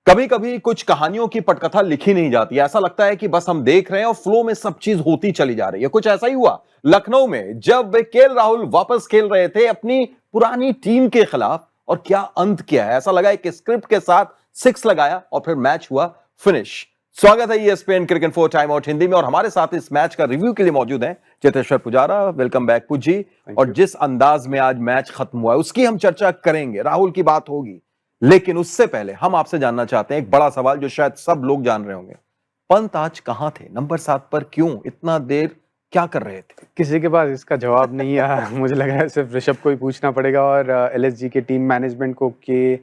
कभी कभी कुछ कहानियों की पटकथा लिखी नहीं जाती। ऐसा लगता है कि बस हम देख रहे हैं और फ्लो में सब चीज होती चली जा रही है। कुछ ऐसा ही हुआ लखनऊ में जब केएल राहुल वापस खेल रहे थे अपनी पुरानी टीम के खिलाफ। और क्या अंत किया है, ऐसा लगा कि स्क्रिप्ट के साथ सिक्स लगाया और फिर मैच हुआ फिनिश। स्वागत है ESPN cricket info time out Hindi में, और हमारे साथ इस मैच का रिव्यू के लिए मौजूद हैं चेतेश्वर पुजारा। वेलकम बैक पुजी। और जिस अंदाज में आज मैच खत्म हुआ है उसकी हम चर्चा करेंगे, राहुल की बात होगी। लेकिन उससे पहले हम आपसे जानना चाहते हैं एक बड़ा सवाल जो शायद सब लोग जान रहे होंगे। पंत आज कहां थे? नंबर 7 पर क्यों इतना देर क्या कर रहे थे? किसी के पास इसका जवाब नहीं है। मुझे लग रहा है सिर्फ ऋषभ को ही पूछना पड़ेगा और एलएसजी के टीम मैनेजमेंट को कि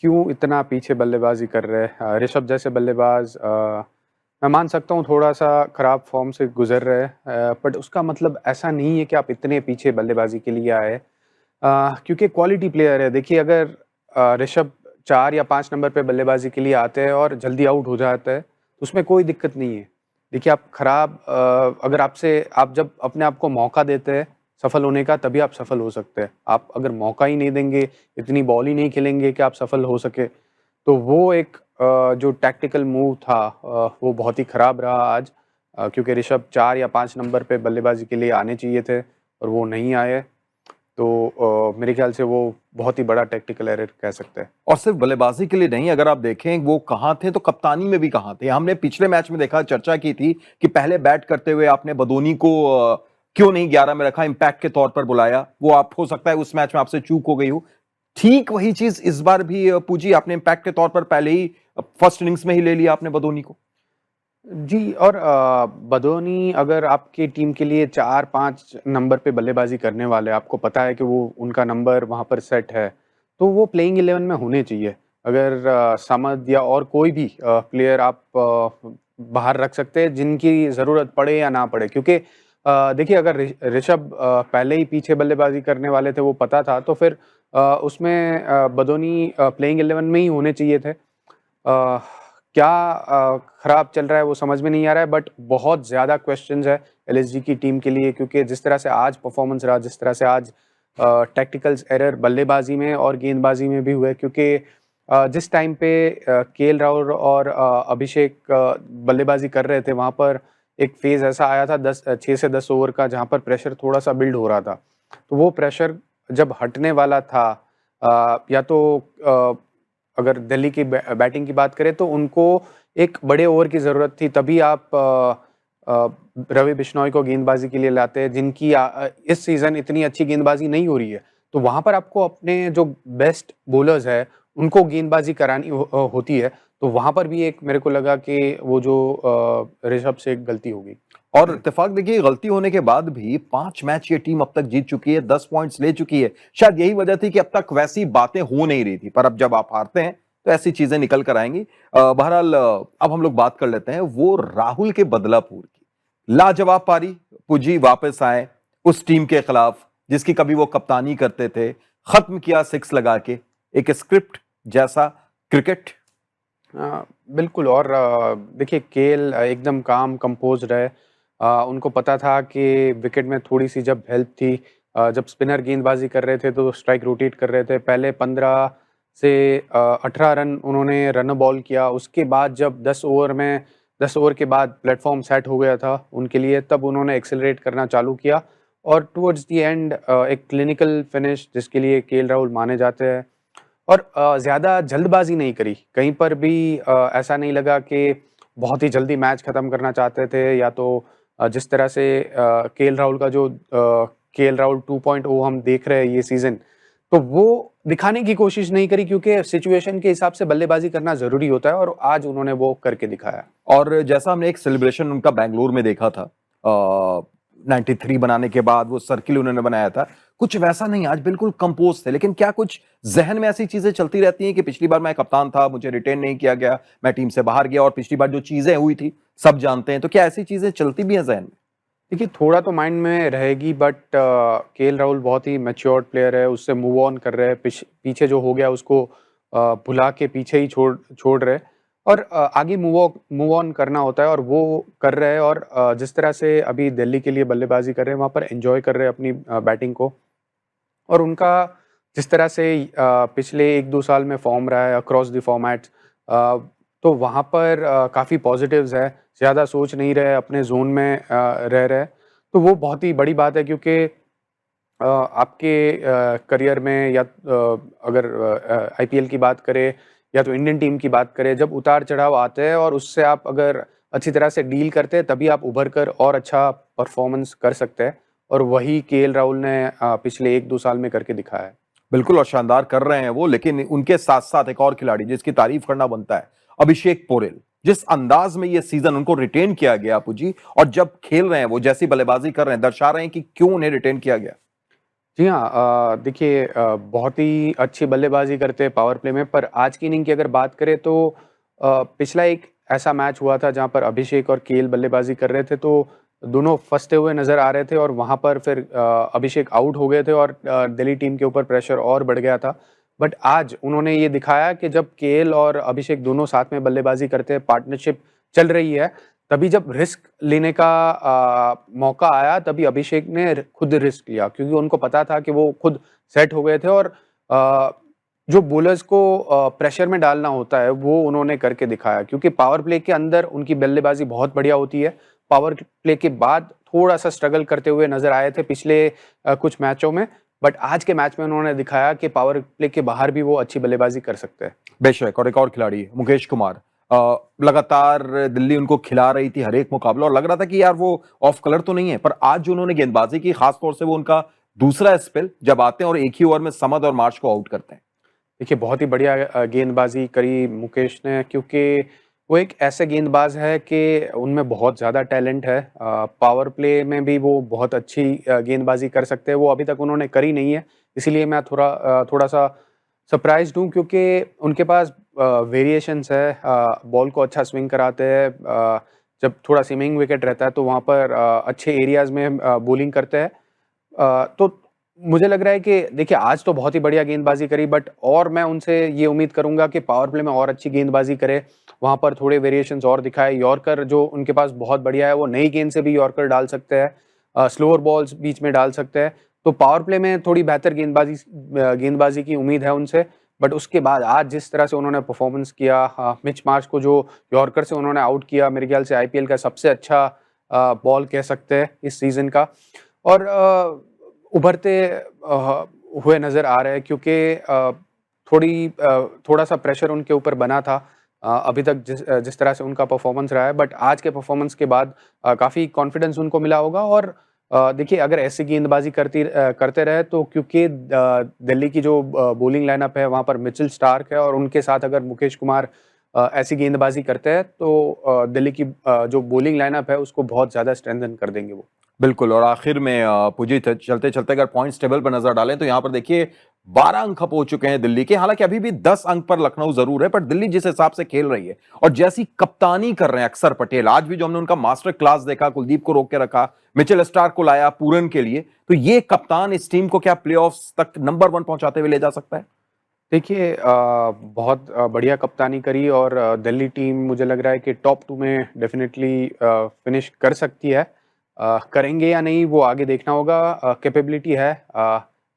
क्यों इतना पीछे बल्लेबाजी कर रहे हैं। ऋषभ जैसे बल्लेबाज मैं मान सकता हूँ थोड़ा सा खराब फॉर्म से गुजर रहे हैं, बट उसका मतलब ऐसा नहीं है कि आप इतने पीछे बल्लेबाजी के लिए आए, क्योंकि क्वालिटी प्लेयर है। देखिए, अगर ऋषभ 4 या 5 नंबर पे बल्लेबाजी के लिए आते हैं और जल्दी आउट हो जाता है तो उसमें कोई दिक्कत नहीं है। देखिए, आप खराब अगर आप जब अपने आप को मौका देते हैं सफल होने का, तभी आप सफल हो सकते हैं। आप अगर मौका ही नहीं देंगे, इतनी बॉल ही नहीं खेलेंगे कि आप सफल हो सके, तो वो एक जो टैक्टिकल मूव था वो बहुत ही खराब रहा आज, क्योंकि ऋषभ 4 या 5 नंबर पे बल्लेबाजी के लिए आने चाहिए थे और वो नहीं आए। तो मेरे ख्याल से वो बहुत ही बड़ा टैक्टिकल एरर कह सकते हैं। और सिर्फ बल्लेबाजी के लिए नहीं, अगर आप देखें वो कहां थे तो कप्तानी में भी कहां थे। हमने पिछले मैच में देखा, चर्चा की थी कि पहले बैट करते हुए आपने बदोनी को क्यों नहीं 11 में रखा, इंपैक्ट के तौर पर बुलाया। वो आप हो सकता है उस मैच में आपसे चूक हो गई हो। ठीक वही चीज इस बार भी पूजी, आपने इंपैक्ट के तौर पर पहले ही फर्स्ट इनिंग्स में ही ले लिया आपने बदोनी को। जी, और बदोनी अगर आपकी टीम के लिए 4-5 नंबर पे बल्लेबाजी करने वाले, आपको पता है कि वो उनका नंबर वहाँ पर सेट है, तो वो प्लेइंग 11 में होने चाहिए। अगर समद या और कोई भी प्लेयर आप बाहर रख सकते हैं जिनकी ज़रूरत पड़े या ना पड़े, क्योंकि देखिए, अगर ऋषभ पहले ही पीछे बल्लेबाजी करने वाले थे, वो पता था, तो फिर उसमें बदोनी प्लेइंग 11 में ही होने चाहिए थे। क्या खराब चल रहा है वो समझ में नहीं आ रहा है, बट बहुत ज़्यादा क्वेश्चंस है एलएसजी की टीम के लिए, क्योंकि जिस तरह से आज परफॉर्मेंस रहा, जिस तरह से आज टैक्टिकल्स एरर बल्लेबाजी में और गेंदबाजी में भी हुए, क्योंकि जिस टाइम पे केएल राहुल और अभिषेक बल्लेबाजी कर रहे थे, वहाँ पर एक फेज ऐसा आया था 6 से 10 ओवर का, जहाँ पर प्रेशर थोड़ा सा बिल्ड हो रहा था। तो वो प्रेशर जब हटने वाला था, या तो अगर दिल्ली की बैटिंग की बात करें तो उनको एक बड़े ओवर की ज़रूरत थी, तभी आप रवि बिश्नोई को गेंदबाजी के लिए लाते हैं, जिनकी इस सीज़न इतनी अच्छी गेंदबाजी नहीं हो रही है। तो वहाँ पर आपको अपने जो बेस्ट बॉलर्स है उनको गेंदबाजी करानी होती है। तो वहाँ पर भी एक मेरे को लगा कि वो जो ऋषभ से एक गलती हो गई। और इत्तेफाक देखिए, गलती होने के बाद भी 5 मैच ये टीम अब तक जीत चुकी है, 10 पॉइंट्स ले चुकी है। शायद यही वजह थी कि अब तक वैसी बातें हो नहीं रही थी, पर अब जब आप हारते हैं तो ऐसी चीजें निकल कर आएंगी। बहरहाल अब हम लोग बात कर लेते हैं वो राहुल के बदलापुर की। लाजवाब पारी, पुजी वापस आए उस टीम के खिलाफ जिसकी कभी वो कप्तानी करते थे, खत्म किया सिक्स लगा के, एक स्क्रिप्ट जैसा क्रिकेट। बिल्कुल। और देखिए, केएल एकदम काम कंपोज रहे। उनको पता था कि विकेट में थोड़ी सी जब हेल्प थी, जब स्पिनर गेंदबाजी कर रहे थे तो स्ट्राइक रोटेट कर रहे थे। पहले 15 से 18 रन उन्होंने रन बॉल किया। उसके बाद जब 10 ओवर के बाद प्लेटफॉर्म सेट हो गया था उनके लिए, तब उन्होंने एक्सेलरेट करना चालू किया और टुवर्ड्स द एंड एक क्लिनिकल फिनिश जिसके लिए केएल राहुल माने जाते हैं। और ज़्यादा जल्दबाजी नहीं करी, कहीं पर भी ऐसा नहीं लगा कि बहुत ही जल्दी मैच ख़त्म करना चाहते थे, या तो जिस तरह से केएल राहुल का जो केएल राहुल 2.0 हम देख रहे हैं ये सीज़न, तो वो दिखाने की कोशिश नहीं करी, क्योंकि सिचुएशन के हिसाब से बल्लेबाजी करना ज़रूरी होता है और आज उन्होंने वो करके दिखाया। और जैसा हमने एक सेलिब्रेशन उनका बैंगलोर में देखा था 93 बनाने के बाद, वो सर्किल उन्होंने बनाया था, कुछ वैसा नहीं, आज बिल्कुल कंपोज थे। लेकिन क्या कुछ जहन में ऐसी चीजें चलती रहती हैं कि पिछली बार मैं कप्तान था, मुझे रिटेन नहीं किया गया, मैं टीम से बाहर गया, और पिछली बार जो चीजें हुई थी सब जानते हैं, तो क्या ऐसी चीजें चलती भी हैं जहन में? देखिए, थोड़ा तो माइंड में रहेगी, बट केएल राहुल बहुत ही मैच्योर्ड प्लेयर है, उससे मूव ऑन कर रहे हैं। पीछे जो हो गया उसको भुला के पीछे ही छोड़ छोड़ रहे हैं, और आगे मूव ऑन करना होता है और वो कर रहे हैं। और जिस तरह से अभी दिल्ली के लिए बल्लेबाजी कर रहे हैं, वहाँ पर एंजॉय कर रहे हैं अपनी बैटिंग को। और उनका जिस तरह से पिछले 1-2 साल में फॉर्म रहा है अक्रॉस द फॉर्मेट्स, तो वहाँ पर काफ़ी पॉजिटिव्स है, ज़्यादा सोच नहीं रहे, अपने ज़ोन में रह रहे। तो वो बहुत ही बड़ी बात है क्योंकि आपके करियर में या अगर आईपीएल की बात करें या तो इंडियन टीम की बात करें, जब उतार-चढ़ाव आते हैं और उससे आप अगर अच्छी तरह से डील करते हैं, तभी आप उभर कर और अच्छा परफ़ॉर्मेंस कर सकते हैं और वही केएल राहुल ने पिछले 1-2 साल में करके दिखाया है। बिल्कुल और शानदार कर रहे हैं वो, लेकिन उनके साथ-साथ एक और खिलाड़ी जिसकी तारीफ करना बनता है, अभिषेक पोरेल। जिस अंदाज में ये सीजन उनको रिटेन किया गया आपू जी, और जब खेल रहे हैं वो, जैसी बल्लेबाजी कर रहे हैं, दर्शा रहे हैं कि क्यों उन्हें रिटेन किया गया। जी हाँ, देखिए बहुत ही अच्छी बल्लेबाजी करते हैं पावर प्ले में, पर आज की इनिंग की अगर बात करें तो पिछला एक ऐसा मैच हुआ था जहाँ पर अभिषेक और केएल बल्लेबाजी कर रहे थे, तो दोनों फँसते हुए नज़र आ रहे थे और वहाँ पर फिर अभिषेक आउट हो गए थे और दिल्ली टीम के ऊपर प्रेशर और बढ़ गया था। बट आज उन्होंने ये दिखाया कि जब केएल और अभिषेक दोनों साथ में बल्लेबाजी करते हैं, पार्टनरशिप चल रही है, तभी जब रिस्क लेने का मौका आया, तभी अभिषेक ने खुद रिस्क लिया क्योंकि उनको पता था कि वो खुद सेट हो गए थे और अ, जो बॉलर्स को प्रेशर में डालना होता है, वो उन्होंने करके दिखाया क्योंकि पावर प्ले के अंदर उनकी बल्लेबाजी बहुत बढ़िया होती है। पावर प्ले के बाद थोड़ा-सा स्ट्रगल करते हुए नज़र आए थे पिछले कुछ मैचों में, बट आज के मैच में उन्होंने दिखाया कि पावर प्ले के बाहर भी वो अच्छी बल्लेबाजी कर सकते हैं। बेशक, और एक और खिलाड़ी मुकेश कुमार, लगातार दिल्ली उनको खिला रही थी हर एक मुकाबला और लग रहा था कि यार वो ऑफ कलर तो नहीं है, पर आज जो उन्होंने गेंदबाजी की, खास तौर से वो उनका दूसरा स्पेल जब आते हैं और एक ही ओवर में समद और मार्श को आउट करते हैं। देखिए, बहुत ही बढ़िया गेंदबाज़ी करी मुकेश ने क्योंकि वो एक ऐसे गेंदबाज़ है कि उनमें बहुत ज़्यादा टैलेंट है। पावर प्ले में भी वो बहुत अच्छी गेंदबाज़ी कर सकते हैं, वो अभी तक उन्होंने करी नहीं है। इसीलिए मैं थोड़ा-सा सरप्राइज़्ड हूँ क्योंकि उनके पास वेरिएशंस है, बॉल को अच्छा स्विंग कराते हैं। जब थोड़ा स्विंगिंग विकेट रहता है तो वहाँ पर अच्छे एरियाज़ में बॉलिंग करते हैं। तो मुझे लग रहा है कि देखिए आज तो बहुत ही बढ़िया गेंदबाजी करी बट और मैं उनसे ये उम्मीद करूँगा कि पावर प्ले में और अच्छी गेंदबाजी करे, वहाँ पर थोड़े वेरिएशंस और दिखाए। यॉर्कर जो उनके पास बहुत बढ़िया है, वो नई गेंद से भी यॉर्कर डाल सकते हैं, स्लोअर बॉल्स बीच में डाल सकते हैं। तो पावर प्ले में थोड़ी बेहतर गेंदबाजी की उम्मीद है उनसे। बट उसके बाद आज जिस तरह से उन्होंने परफॉर्मेंस किया, मिच मार्श को जो यॉर्कर से उन्होंने आउट किया, मेरे ख्याल से आईपीएल का सबसे अच्छा बॉल कह सकते हैं इस सीज़न का। और उभरते हुए नज़र आ रहे हैं क्योंकि थोड़ा-सा प्रेशर उनके ऊपर बना था अभी तक जिस तरह से उनका परफॉर्मेंस रहा है, बट आज के परफॉर्मेंस के बाद काफ़ी कॉन्फिडेंस उनको मिला होगा और देखिए अगर ऐसी गेंदबाजी करते रहे तो क्योंकि दिल्ली की जो बॉलिंग लाइनअप है वहाँ पर मिचेल स्टार्क है और उनके साथ अगर मुकेश कुमार ऐसी गेंदबाजी करते हैं तो दिल्ली की जो बॉलिंग लाइनअप है उसको बहुत ज़्यादा स्ट्रेंथन कर देंगे वो। बिल्कुल, और आखिर में पुजी चलते-चलते अगर पॉइंट्स टेबल पर नजर डालें तो यहाँ पर देखिए 12 अंक खप हो चुके हैं दिल्ली के। हालांकि अभी भी 10 अंक पर लखनऊ जरूर है, पर दिल्ली जिस हिसाब से खेल रही है और जैसी कप्तानी कर रहे हैं अक्षर पटेल, आज भी जो हमने उनका मास्टर क्लास देखा, कुलदीप को रोक के रखा, मिचेल स्टार्क को लाया पूरन के लिए, तो ये कप्तान इस टीम को क्या प्लेऑफ्स तक नंबर 1 पहुंचाते हुए ले जा सकता है? देखिए बहुत बढ़िया कप्तानी करी और दिल्ली टीम मुझे लग रहा है कि टॉप 2 में डेफ़िनेटली फ़िनिश कर सकती है। करेंगे या नहीं वो आगे देखना होगा, कैपेबिलिटी है।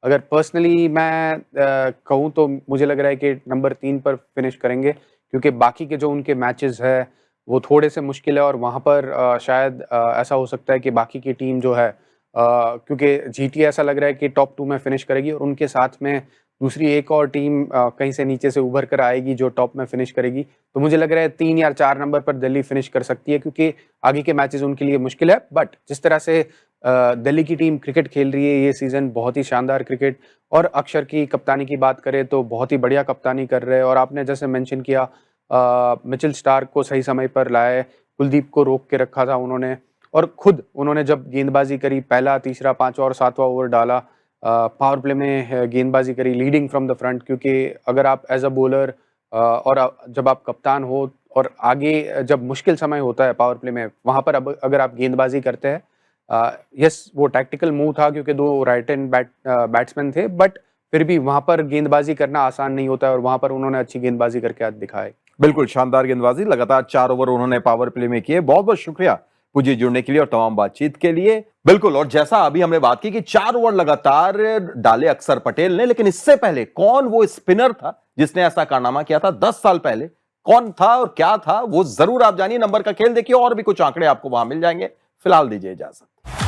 अगर पर्सनली मैं कहूँ तो मुझे लग रहा है कि नंबर 3 पर फ़िनिश करेंगे क्योंकि बाकी के जो उनके मैचेज़ हैं वो थोड़े से मुश्किल है और वहाँ पर शायद ऐसा हो सकता है कि बाकी की टीम जो है क्योंकि जीटी ऐसा लग रहा है कि टॉप 2 में फ़िनिश करेगी और उनके साथ में दूसरी एक और टीम कहीं से नीचे से उभर कर आएगी जो टॉप में फ़िनिश करेगी। तो मुझे लग रहा है 3 या 4 नंबर पर दिल्ली फ़िनिश कर सकती है क्योंकि आगे के मैचेज़ उनके लिए मुश्किल है। बट जिस तरह से दिल्ली की टीम क्रिकेट खेल रही है ये सीज़न, बहुत ही शानदार क्रिकेट। और अक्षर की कप्तानी की बात करें तो बहुत ही बढ़िया कप्तानी कर रहे हैं और आपने जैसे मेंशन किया मिचेल स्टार्क को सही समय पर लाए, कुलदीप को रोक के रखा था उन्होंने और खुद उन्होंने जब गेंदबाजी करी, पहला, तीसरा, 5वां और 7वां ओवर डाला, पावर प्ले में गेंदबाजी करी लीडिंग फ्रॉम द फ्रंट क्योंकि अगर आप एज अ बॉलर जब आप कप्तान हो और आगे जब मुश्किल समय होता है पावर प्ले में, वहाँ पर अब अगर आप गेंदबाजी करते हैं, यस वो टैक्टिकल मूव था क्योंकि 2 राइट हैंड बैट्समैन थे, बट फिर भी वहाँ पर गेंदबाजी करना आसान नहीं होता है और वहाँ पर उन्होंने अच्छी गेंदबाजी करके आज दिखाई। बिल्कुल शानदार गेंदबाजी, लगातार 4 ओवर उन्होंने पावर प्ले में किए। बहुत बहुत शुक्रिया मुझे जुड़ने के लिए और तमाम बातचीत के लिए। बिल्कुल, और जैसा अभी हमने बात की कि 4 ओवर लगातार डाले अक्षर पटेल ने, लेकिन इससे पहले कौन वो स्पिनर था जिसने ऐसा कारनामा किया था 10 साल पहले, कौन था और क्या था वो जरूर आप जानिए। नंबर का खेल देखिए और भी कुछ आंकड़े आपको वहां मिल जाएंगे। फिलहाल दीजिए इजाजत।